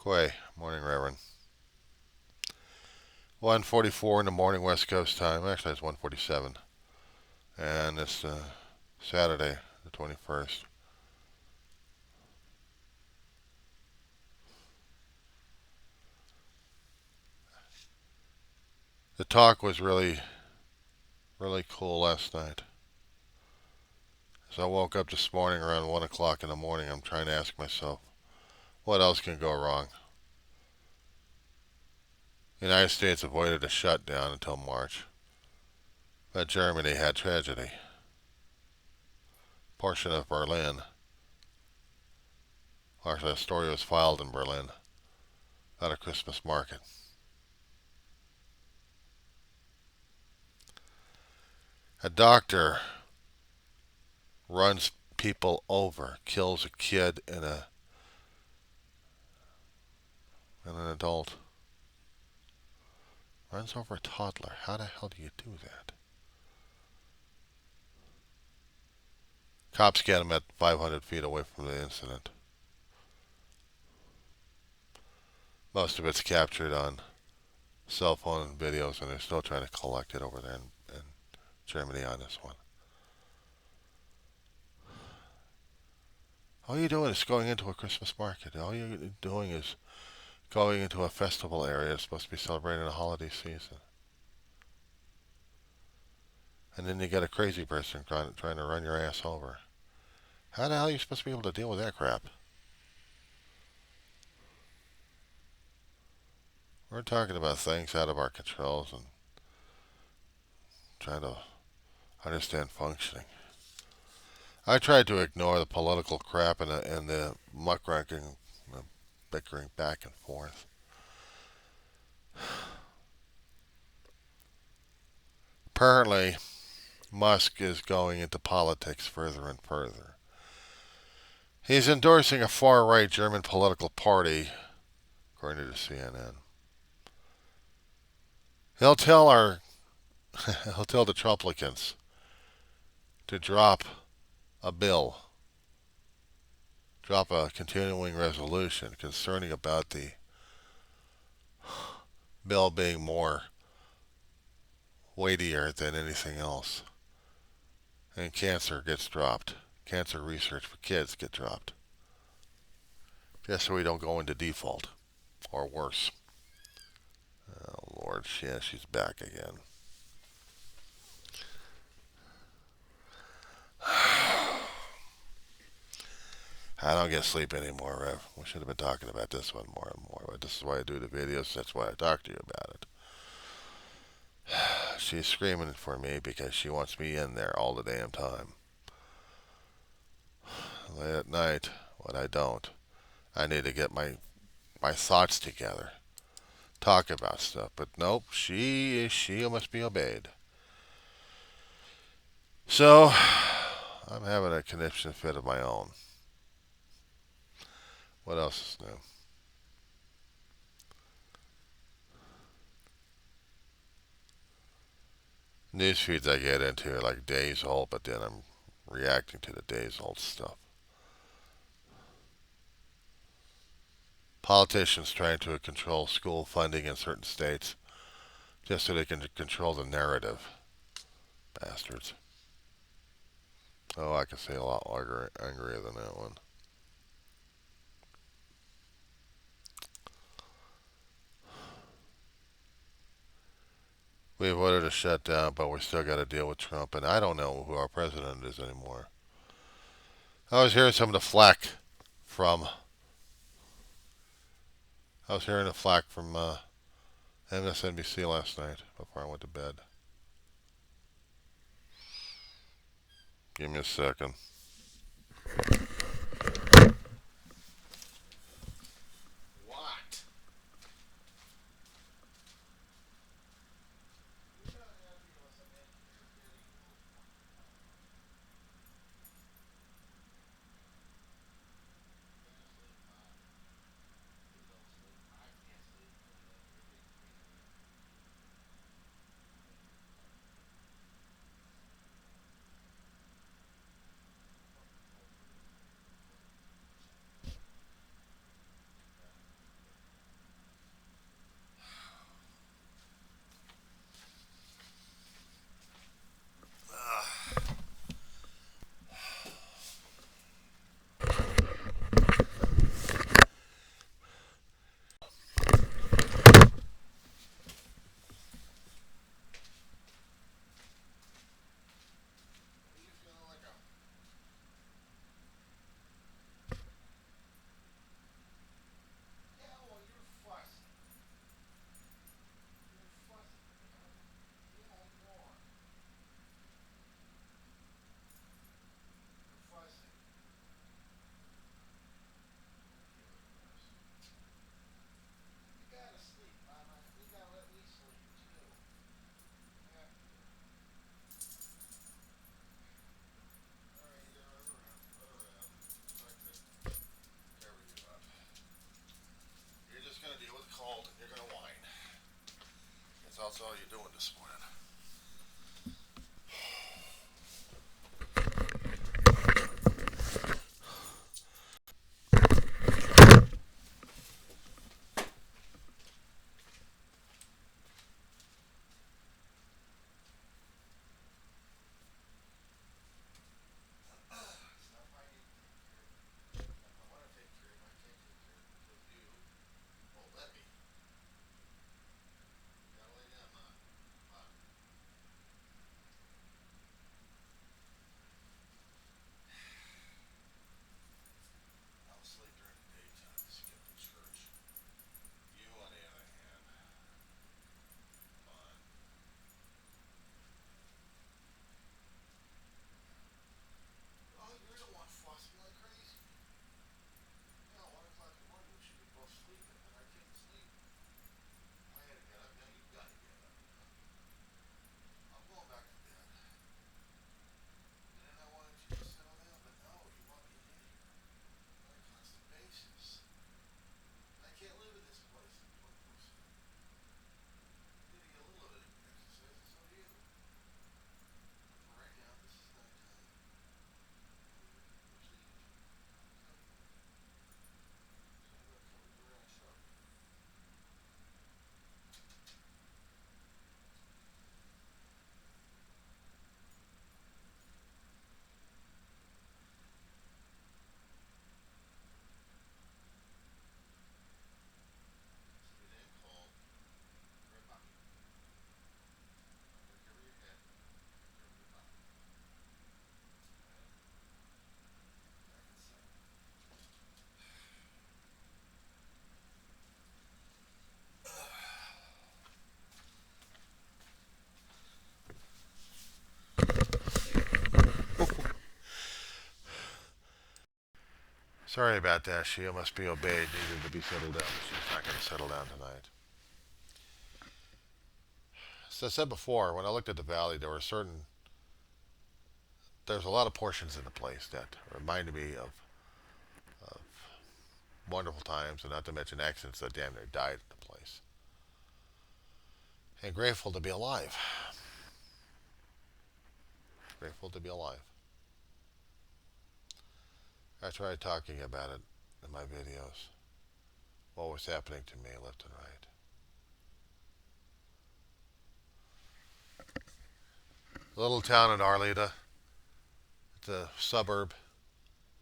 Quay, morning, Reverend. 1:44 in the morning, West Coast time. Actually, it's 1:47, and it's Saturday, the 21st. The talk was really, really cool last night. As I woke up this morning around 1 o'clock in the morning, I'm trying to ask myself, what else can go wrong? The United States avoided a shutdown until March, but Germany had tragedy. Portion of Berlin, actually, a story was filed in Berlin at a Christmas market. A doctor runs people over, kills a kid and an adult. Runs over a toddler. How the hell do you do that? Cops get him at 500 feet away from the incident. Most of it's captured on cell phone videos, and they're still trying to collect it over there in Germany on this one. All you're doing is going into a Christmas market. All you're doing is going into a festival area that's supposed to be celebrating a holiday season. And then you get a crazy person trying to run your ass over. How the hell are you supposed to be able to deal with that crap? We're talking about things out of our controls and trying to understand functioning. I tried to ignore the political crap and the muckraking, the bickering back and forth. Apparently, Musk is going into politics further and further. He's endorsing a far-right German political party, according to CNN. He'll tell our he'll tell the Trumplicans to drop a continuing resolution concerning about the bill being more weightier than anything else. And cancer gets dropped. Cancer research for kids get dropped. Just so we don't go into default. Or worse. Oh, Lord, yeah, she's back again. I don't get sleep anymore, Rev. We should have been talking about this one more and more. But this is why I do the videos. That's why I talk to you about it. She's screaming for me because she wants me in there all the damn time. Late at night, when I don't, I need to get my thoughts together. Talk about stuff. But nope, she must be obeyed. So, I'm having a conniption fit of my own. What else is new? News feeds I get into are like days old, but then I'm reacting to the days old stuff. Politicians trying to control school funding in certain states just so they can control the narrative. Bastards. Oh, I could say a lot angrier than that one. We avoided a shutdown, but we still got to deal with Trump, and I don't know who our president is anymore. I was hearing some of the flack from. I was hearing the flack from MSNBC last night before I went to bed. Give me a second. What? cold and you're gonna whine. That's all you're doing this morning. Sorry about that. She must be obeyed. Needed to be settled down, but she's not going to settle down tonight. As I said before, when I looked at the valley, there's a lot of portions in the place that reminded me of wonderful times, and not to mention accidents that damn near died in the place. And grateful to be alive. Grateful to be alive. I tried talking about it in my videos. What was happening to me left and right. Little town in Arleta. It's a suburb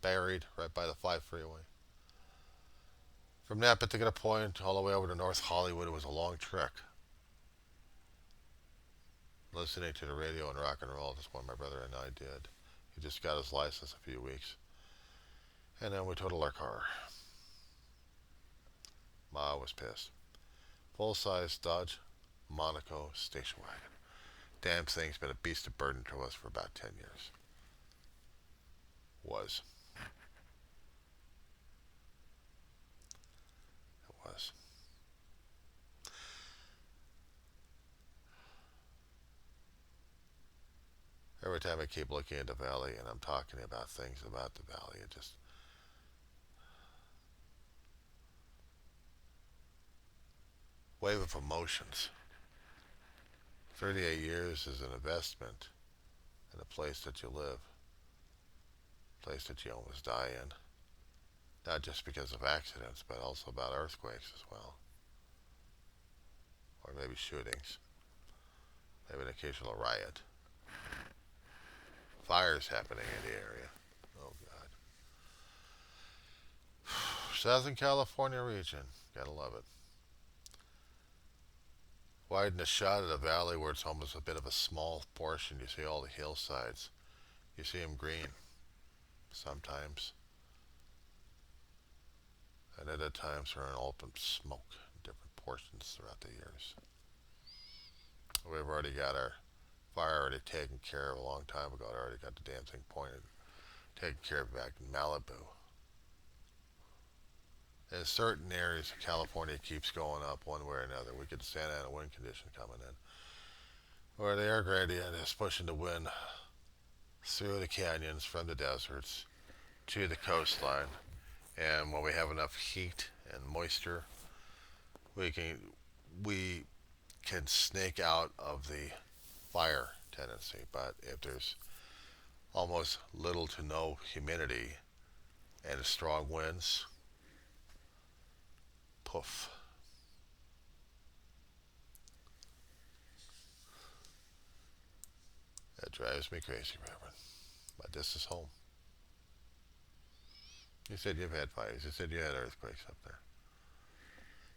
buried right by the 5 freeway. From that particular point all the way over to North Hollywood, it was a long trek. Listening to the radio and rock and roll, that's what my brother and I did. He just got his license a few weeks. And then we totaled our car. Ma was pissed. Full-size Dodge Monaco station wagon. Damn thing's been a beast of burden to us for about 10 years. Was. It was. Every time I keep looking at the valley and I'm talking about things about the valley, it just... wave of emotions. 38 years is an investment in a place that you live. A place that you almost die in. Not just because of accidents, but also about earthquakes as well. Or maybe shootings. Maybe an occasional riot. Fires happening in the area. Oh, God. Southern California region. Gotta love it. Widen a shot of the valley where it's almost a bit of a small portion. You see all the hillsides. You see them green. Sometimes. And at times they're in open smoke in different portions throughout the years. We've already got our fire already taken care of a long time ago. I already got the damn thing pointed, taken care of back in Malibu. In certain areas of California, it keeps going up one way or another. We get the Santa Ana wind condition coming in, where the air gradient is pushing the wind through the canyons from the deserts to the coastline. And when we have enough heat and moisture, we can we can snake out of the fire tendency. But if there's almost little to no humidity and strong winds, poof. That drives me crazy, Reverend. But this is home. You said you've had fires. You said you had earthquakes up there.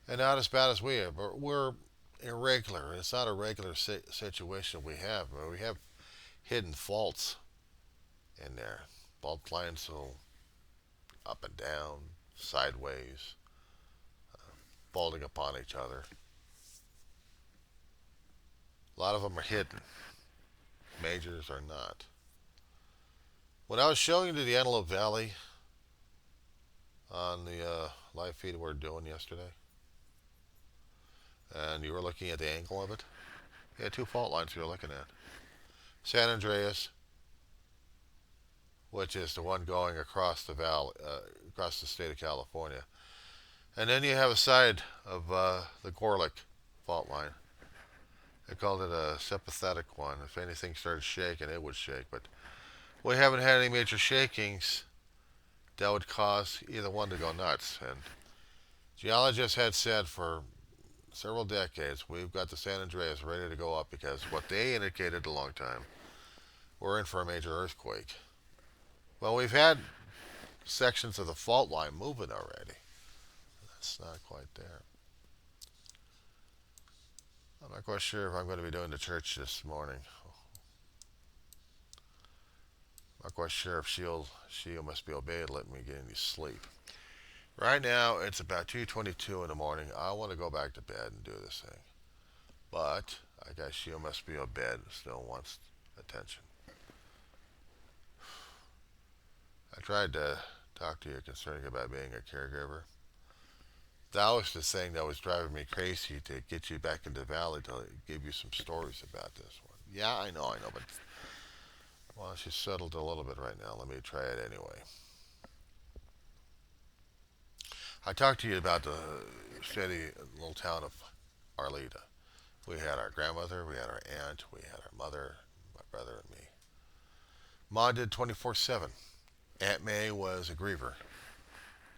And not as bad as we have. We're irregular. It's not a regular situation we have. We have hidden faults in there. Fault lines will up and down, sideways, folding upon each other. A lot of them are hidden. Majors are not. When I was showing you the Antelope Valley on the live feed we were doing yesterday, and you were looking at the angle of it, you had two fault lines you were looking at. San Andreas, which is the one going across the valley, across the state of California, and then you have a side of the Gorlick fault line. They called it a sympathetic one. If anything started shaking, it would shake. But we haven't had any major shakings that would cause either one to go nuts. And geologists had said for several decades, we've got the San Andreas ready to go up because what they indicated a long time, we're in for a major earthquake. Well, we've had sections of the fault line moving already. That's not quite there. I'm not quite sure if I'm going to be doing the church this morning. I'm not quite sure if she must be obeyed, let me get any sleep. Right now, it's about 2:22 in the morning. I want to go back to bed and do this thing. But I guess she must be on bed and still wants attention. I tried to talk to you concerning about being a caregiver. That was the thing that was driving me crazy to get you back into the valley to give you some stories about this one. Yeah, I know, but well, she's settled a little bit right now. Let me try it anyway. I talked to you about the steady little town of Arleta. We had our grandmother, we had our aunt, we had our mother, my brother, and me. Ma did 24/7. Aunt May was a griever.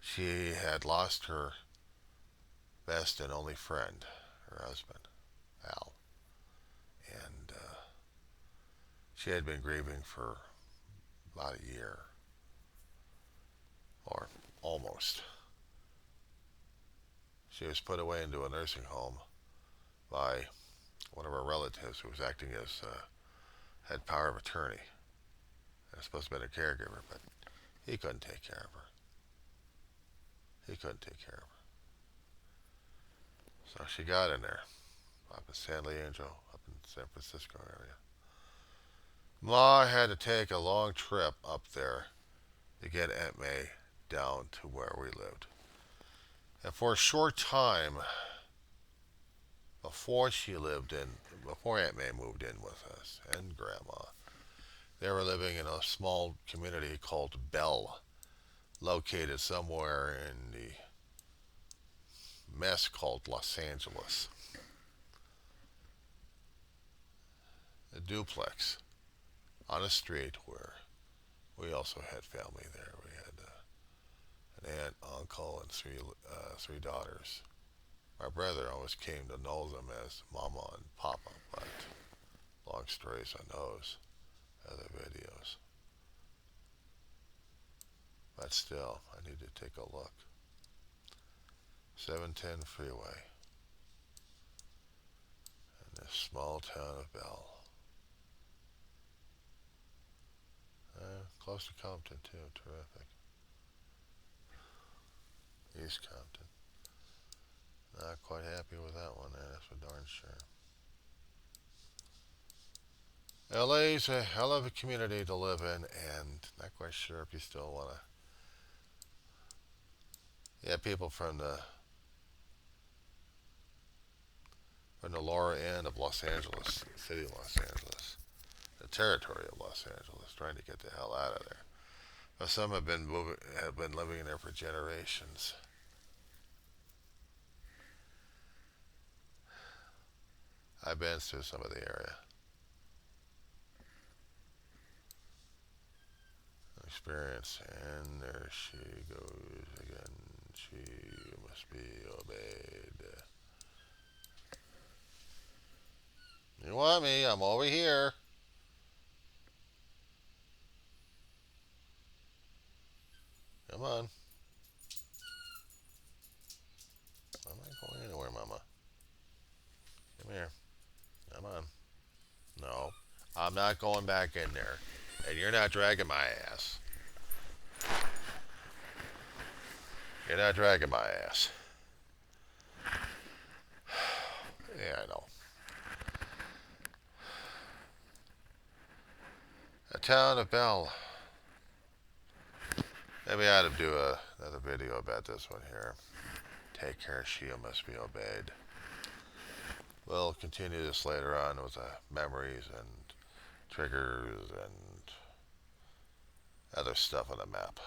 She had lost her best and only friend, her husband, Al. And she had been grieving for about a year, or almost. She was put away into a nursing home by one of our relatives who was acting as had power of attorney. And was supposed to have been a caregiver, but he couldn't take care of her. He couldn't take care of her. So she got in there, up in San Leandro, up in San Francisco area. Ma had to take a long trip up there to get Aunt May down to where we lived. And for a short time, before Aunt May moved in with us and Grandma, they were living in a small community called Bell, located somewhere in the mess called Los Angeles. A duplex on a street where we also had family there. We had an aunt, uncle, and three daughters. My brother always came to know them as Mama and Papa, but long stories on those other videos. But still, I need to take a look. 710 freeway in this small town of Bell. Close to Compton, too. Terrific. East Compton. Not quite happy with that one, that's for darn sure. LA's a hell of a community to live in, and not quite sure if you still want to. Yeah, people from the lower end of Los Angeles, city of Los Angeles, the territory of Los Angeles, trying to get the hell out of there. But some have been living there for generations. I've been through some of the area. Experience. And there she goes again. She must be obeyed. You want me? I'm over here. Come on. I'm not going anywhere, Mama. Come here. Come on. No. I'm not going back in there. And you're not dragging my ass. You're not dragging my ass. Yeah, I know. The town of Bell. Maybe I ought to do another video about this one here. Take care, Shia must be obeyed. We'll continue this later on with memories and triggers and other stuff on the map.